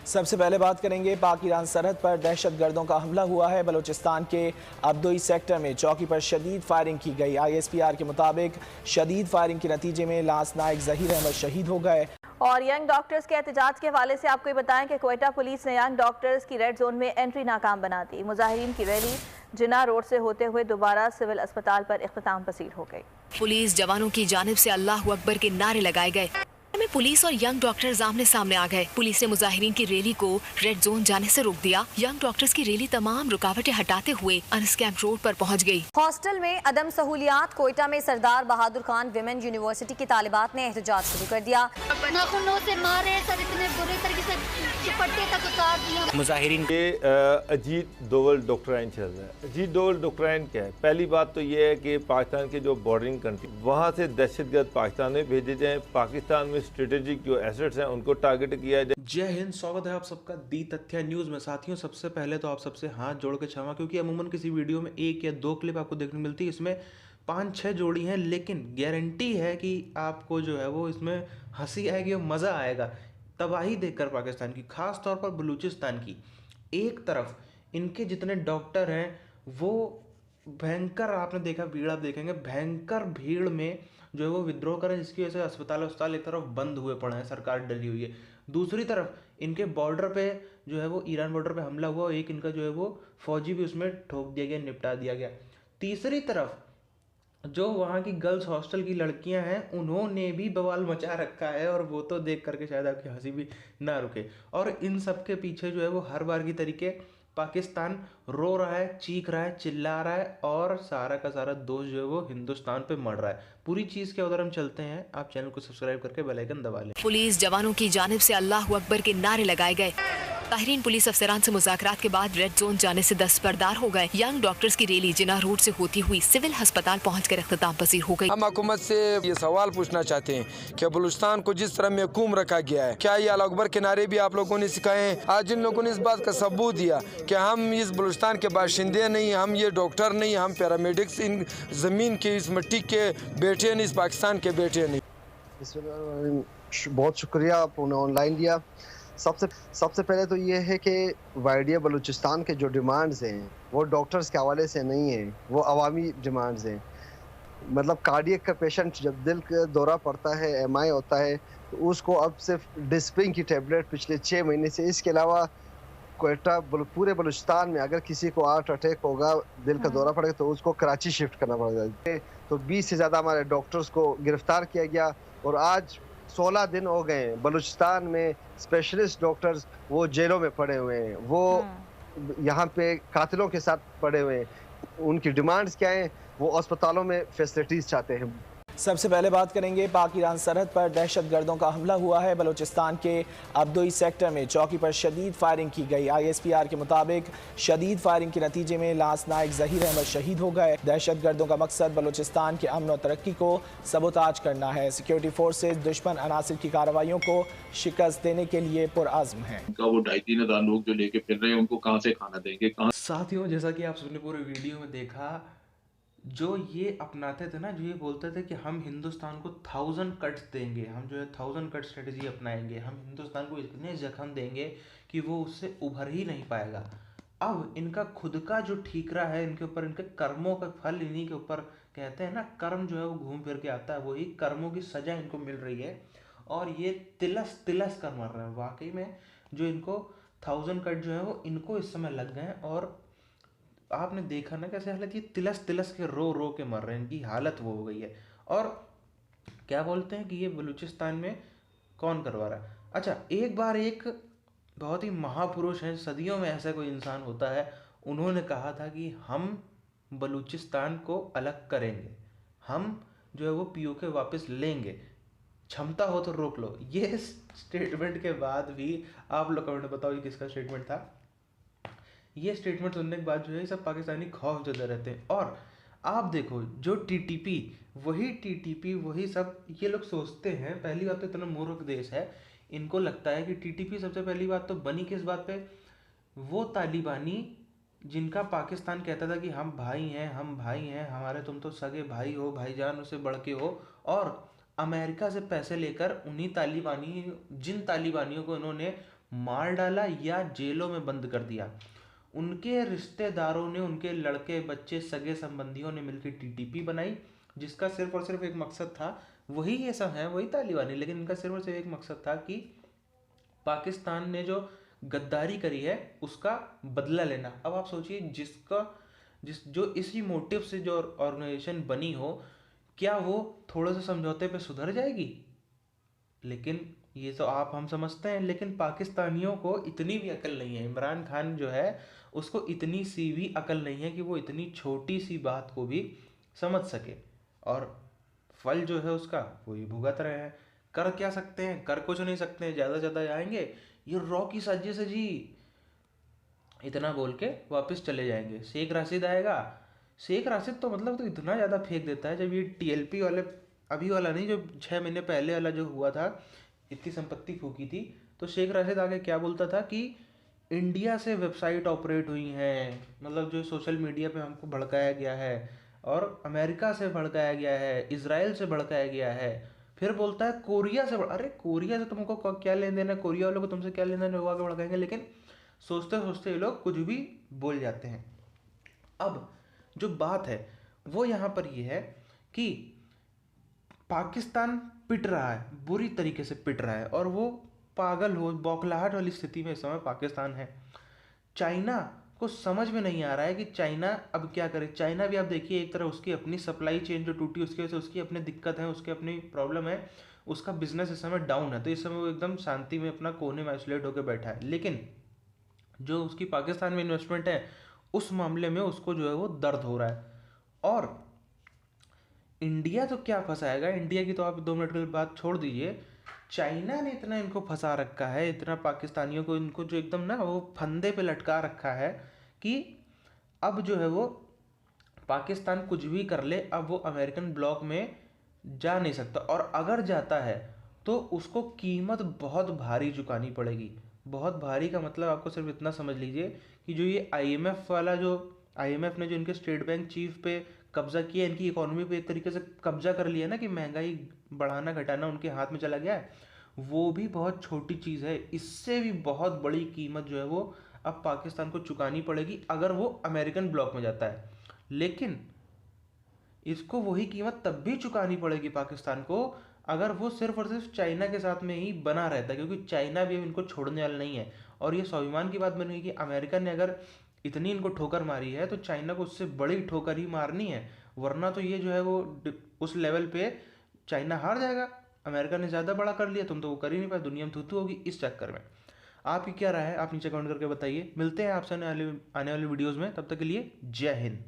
सबसे पहले बात करेंगे पाक ईरान सरहद पर दहशतगर्दों का हमला हुआ है। बलूचिस्तान के अब्दोई सेक्टर में चौकी पर शदीद फायरिंग की गई। ISPR के मुताबिक शदीद फायरिंग के नतीजे में लांस नायक जहीर अहमद शहीद हो गए। और यंग डॉक्टर्स के एहतजाज के हवाले से आपको ये बताएं कि क्वेटा पुलिस ने यंग डॉक्टर्स की रेड जोन में एंट्री नाकाम बना दी। मुजाहिरीन की रैली जिन्ना रोड से होते हुए दोबारा सिविल अस्पताल पर इख्तिताम पसीर हो गई। पुलिस जवानों की जानिब से अल्लाह अकबर के नारे लगाए गए। में पुलिस और यंग डॉक्टर्स आमने सामने आ गए। पुलिस ने मुजाहिरीन की रैली को रेड जोन जाने से रोक दिया। यंग डॉक्टर्स की रैली तमाम रुकावटें हटाते हुए अनस कैंप रोड पर पहुंच गई। हॉस्टल में अदम सहूलियात। कोयटा में सरदार बहादुर खान विमेन यूनिवर्सिटी की तालिबात ने एहतजाज शुरू कर दिया। नाखूनों से मारे सर, इतने बुरे तरीके से चिपट्टे तक उतार दिया। मुजाहिरीन के अजीत दोवल डॉक्टराइन चल रहा है। अजीत दोवल डॉक्टराइन क्या है? पहली बात तो ये है कि पाकिस्तान के जो बॉर्डरिंग कंट्री वहाँ से दहशतगर्द पाकिस्तान में भेजे जाएं, पाकिस्तान में स्ट्रेटेजिक जो एसेट्स हैं उनको टारगेट किया जाए। जय हिंद, स्वागत है आप सबका दी तथ्य न्यूज़ में। साथियों, सबसे पहले तो आप सबसे हाथ जोड़ के क्षमा, क्योंकि अमूमन किसी वीडियो में 1 या 2 क्लिप आपको देखने मिलती है, इसमें 5-6 जोड़ी हैं, लेकिन गारंटी है कि आपको जो है वो इसमें हंसी आएगी और मज़ा आएगा। तबाही देखकर पाकिस्तान की, ख़ास तौर पर बलूचिस्तान की। एक तरफ इनके जितने डॉक्टर हैं वो भयंकर, आपने देखा भीड़, आप देखेंगे भयंकर भीड़ में जो है वो विद्रोह करें, जिसकी वजह से अस्पताल एक तरफ बंद हुए पड़े हैं, सरकार डरी हुई है। दूसरी तरफ इनके बॉर्डर पे जो है वो ईरान बॉर्डर पे हमला हुआ, एक इनका जो है वो फौजी भी उसमें ठोक दिया गया, निपटा दिया गया। तीसरी तरफ जो वहाँ की गर्ल्स हॉस्टल की लड़कियां हैं उन्होंने भी बवाल मचा रखा है, और वो तो देख करके शायद आपकी हंसी भी ना रुके। और इन सब के पीछे जो है वो हर बार की तरीके पाकिस्तान रो रहा है, चीख रहा है, चिल्ला रहा है, और सारा का सारा दोष जो है वो हिंदुस्तान पे मर रहा है। पूरी चीज के उधर हम चलते हैं, आप चैनल को सब्सक्राइब करके बेल आइकन दबा लें। पुलिस जवानों की जानिब से अल्लाह अकबर के नारे लगाए गए। ताहरीन पुलिस अफसरान से मुज़ाकरात के बाद रेड जोन जाने से दस्तबरदार हो गए। यंग डॉक्टर्स की रैली जिन्ना रोड से होती हुई सिविल अस्पताल पहुंचकर इख्तिताम पसीर हो गई। हम हुकूमत से ये सवाल पूछना चाहते हैं कि बलूचिस्तान को जिस तरह महकूम रखा गया है, क्या ये अल्लाह अकबर के नारे भी आप लोगों ने सिखाए हैं? आज जिन लोगों ने इस बात का सबूत दिया कि हम इस बलूचिस्तान के बाशिंदे नहीं, हम ये डॉक्टर नहीं, हम पैरामेडिक्स, इन ज़मीन के इस मिट्टी के बेटे नहीं, इस पाकिस्तान के बेटे नहीं। बहुत शुक्रिया आपने ऑनलाइन दिया। सबसे पहले तो ये है कि वाइडिया बलूचिस्तान के जो डिमांड्स हैं वो डॉक्टर्स के हवाले से नहीं है, वो अवामी डिमांड्स हैं। मतलब कार्डियक का पेशेंट जब दिल का दौरा पड़ता है, MI होता है, तो उसको अब सिर्फ डिस्प्रिन की टेबलेट पिछले 6 महीने से, इसके अलावा कोयटा पूरे बलूचिस्तान में अगर किसी को हार्ट अटैक होगा, दिल का दौरा पड़ेगा, तो उसको कराची शिफ्ट करना पड़ेगा। तो 20 से ज़्यादा हमारे डॉक्टर्स को गिरफ्तार किया गया, और आज 16 दिन हो गए हैं बलूचिस्तान में स्पेशलिस्ट डॉक्टर्स वो जेलों में पड़े हुए हैं, वो यहाँ पे कातिलों के साथ पड़े हुए हैं। उनकी डिमांड्स क्या हैं? वो अस्पतालों में फैसिलिटीज़ चाहते हैं। सबसे पहले बात करेंगे पाक ईरान सरहद पर दहशतगर्दों का हमला हुआ है। बलूचिस्तान के अब्दोई सेक्टर में चौकी पर शदीद फायरिंग की गई। ISPR के मुताबिक शदीद फायरिंग के नतीजे में लांस नायक जहीर अहमद शहीद हो गए। दहशतगर्दों का मकसद बलूचिस्तान के अमन और तरक्की को सबोताज करना है। सिक्योरिटी फोर्सेज दुश्मन अनासिर की कार्रवाइयों को शिकस्त देने के लिए पुरअज़्म हैं। वो 2,500-3 हज़ार लोग जो लेके फिर रहे हैं, उनको कहाँ से खाना देंगे? साथियों, जैसा कि आप सबने पूरे वीडियो में देखा, जो ये अपनाते थे ना, जो ये बोलते थे कि हम हिंदुस्तान को 1000 कट्स देंगे, हम जो है 1000 कट स्ट्रेटजी अपनाएंगे, हम हिंदुस्तान को इतने जख्म देंगे कि वो उससे उभर ही नहीं पाएगा। अब इनका खुद का जो ठीकरा है इनके ऊपर, इनके कर्मों का फल इन्हीं के ऊपर, कहते हैं ना कर्म जो है वो घूम फिर के आता है, वही कर्मों की सजा इनको मिल रही है, और ये तिलस तिलस कर मर रहे हैं। वाकई में जो इनको 1000 कट जो है वो इनको इस समय लग गए हैं, और आपने देखा ना कैसे हालत, ये तिलस तिलस के रो रो के मर रहे हैं, इनकी हालत वो हो गई है। और क्या बोलते हैं कि ये बलूचिस्तान में कौन करवा रहा है? अच्छा, एक बार एक बहुत ही महापुरुष हैं, सदियों में ऐसा कोई इंसान होता है, उन्होंने कहा था कि हम बलूचिस्तान को अलग करेंगे, हम जो है वो POK वापस लेंगे, क्षमता हो तो रोक लो। ये स्टेटमेंट के बाद भी आप लोग कमेंट बताओ ये किसका स्टेटमेंट था? ये स्टेटमेंट सुनने के बाद जो है सब पाकिस्तानी खौफ ज़्यादा रहते हैं। और आप देखो जो TTP वही सब ये लोग सोचते हैं। पहली बात तो इतना मूर्ख देश है, इनको लगता है कि TTP सबसे पहली बात तो बनी किस बात पे? वो तालिबानी जिनका पाकिस्तान कहता था कि हम भाई हैं, हमारे तुम तो सगे भाई हो, भाईजान उससे बढ़ के हो, और अमेरिका से पैसे लेकर उन्हीं जिन तालिबानियों को इन्होंने मार डाला या जेलों में बंद कर दिया। उनके रिश्तेदारों ने, उनके लड़के बच्चे सगे संबंधियों ने मिलकर टीटीपी बनाई, जिसका सिर्फ और सिर्फ एक मकसद था, वही ये सब है, वही तालिबानी, लेकिन इनका सिर्फ और सिर्फ एक मकसद था कि पाकिस्तान ने जो गद्दारी करी है उसका बदला लेना। अब आप सोचिए, जो इसी मोटिव से जो ऑर्गेनाइजेशन बनी हो, क्या वो थोड़े से समझौते पे सुधर जाएगी? लेकिन ये तो हम समझते हैं, लेकिन पाकिस्तानियों को इतनी भी अकल नहीं है। इमरान खान जो है उसको इतनी सी भी अकल नहीं है कि वो इतनी छोटी सी बात को भी समझ सके, और फल जो है उसका वही भुगत रहे हैं। कर क्या सकते हैं? कर कुछ नहीं सकते हैं। ज़्यादा से ज़्यादा आएंगे, ये रॉ की साजिश है जी, इतना बोल के वापस चले जाएंगे। शेख राशिद आएगा, शेख राशिद तो मतलब तो इतना ज़्यादा फेंक देता है। जब ये टीएलपी वाले, अभी वाला नहीं, जो 6 महीने पहले वाला जो हुआ था, इतनी संपत्ति फूकी थी, तो शेख राशिद आगे क्या बोलता था कि इंडिया से वेबसाइट ऑपरेट हुई हैं, मतलब जो सोशल मीडिया पे हमको भड़काया गया है, और अमेरिका से भड़काया गया है, इजराइल से भड़काया गया है। फिर बोलता है कोरिया से। अरे कोरिया से तुमको क्या लेन देना है? कोरिया वालों को तुमसे क्या लेन देन होगा के भड़काएंगे? लेकिन सोचते सोचते ये लोग कुछ भी बोल जाते हैं। अब जो बात है वो यहाँ पर ये है कि पाकिस्तान पिट रहा है, बुरी तरीके से पिट रहा है, और वो पागल हो, बौखलाहट वाली स्थिति में इस समय पाकिस्तान है। चाइना को समझ में नहीं आ रहा है कि चाइना अब क्या करे। चाइना भी आप देखिए, एक तरह उसकी अपनी सप्लाई चेन जो टूटी, उसकी वजह से उसकी अपनी दिक्कत है, उसकी अपनी प्रॉब्लम है, उसका बिजनेस इस समय डाउन है, तो इस समय वो एकदम शांति में अपना कोने में आइसोलेट होकर बैठा है। लेकिन जो उसकी पाकिस्तान में इन्वेस्टमेंट है, उस मामले में उसको जो है वो दर्द हो रहा है। और इंडिया तो क्या फंसाएगा, इंडिया की तो आप 2 मिनट के लिए बात छोड़ दीजिए। चाइना ने इतना इनको फंसा रखा है, इतना पाकिस्तानियों को, इनको जो एकदम ना वो फंदे पे लटका रखा है कि अब जो है वो पाकिस्तान कुछ भी कर ले, अब वो अमेरिकन ब्लॉक में जा नहीं सकता, और अगर जाता है तो उसको कीमत बहुत भारी चुकानी पड़ेगी। बहुत भारी का मतलब आपको सिर्फ इतना समझ लीजिए कि जो ये आईएमएफ वाला, जो आईएमएफ ने जो इनके स्टेट बैंक चीफ पे कब्जा किया, इनकी इकोनॉमी पे एक तरीके से कब्जा कर लिया ना, कि महंगाई बढ़ाना घटाना उनके हाथ में चला गया है, वो भी बहुत छोटी चीज़ है। इससे भी बहुत बड़ी कीमत जो है वो अब पाकिस्तान को चुकानी पड़ेगी अगर वो अमेरिकन ब्लॉक में जाता है। लेकिन इसको वही कीमत तब भी चुकानी पड़ेगी पाकिस्तान को अगर वो सिर्फ और सिर्फ चाइना के साथ में ही बना रहता है, क्योंकि चाइना भी अब इनको छोड़ने वाला नहीं है। और ये स्वाभिमान की बात बन गई कि अमेरिका ने अगर इतनी इनको ठोकर मारी है तो चाइना को उससे बड़ी ठोकर ही मारनी है, वरना तो ये जो है वो उस लेवल पे चाइना हार जाएगा। अमेरिका ने ज़्यादा बड़ा कर लिया, तुम तो वो कर ही नहीं पाए, दुनिया में थूथू होगी इस चक्कर में। आपकी क्या राय है, आप नीचे कमेंट करके बताइए। मिलते हैं आपसे आने वाली वीडियोज़ में, तब तक के लिए जय हिंद।